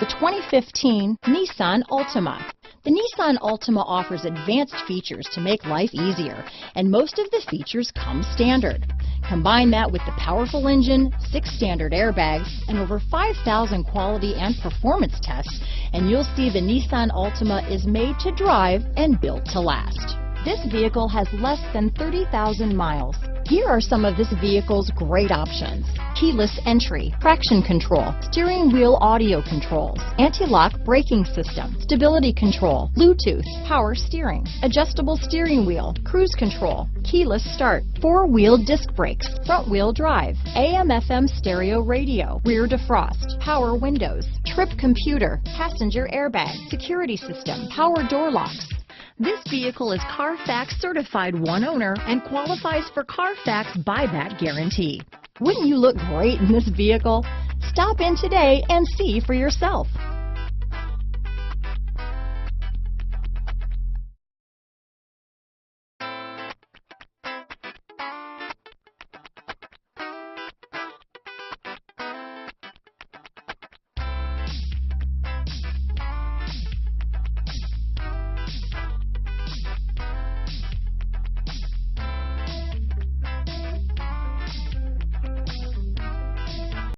The 2015 Nissan Altima. The Nissan Altima offers advanced features to make life easier, and most of the features come standard. Combine that with the powerful engine, 6 standard airbags, and over 5,000 quality and performance tests, and you'll see the Nissan Altima is made to drive and built to last. This vehicle has less than 30,000 miles. Here are some of this vehicle's great options: keyless entry, traction control, steering wheel audio controls, anti-lock braking system, stability control, Bluetooth, power steering, adjustable steering wheel, cruise control, keyless start, 4-wheel disc brakes, front-wheel drive, AM/FM stereo radio, rear defrost, power windows, trip computer, passenger airbag, security system, power door locks. This vehicle is Carfax certified one owner and qualifies for Carfax buyback guarantee. Wouldn't you look great in this vehicle? Stop in today and see for yourself.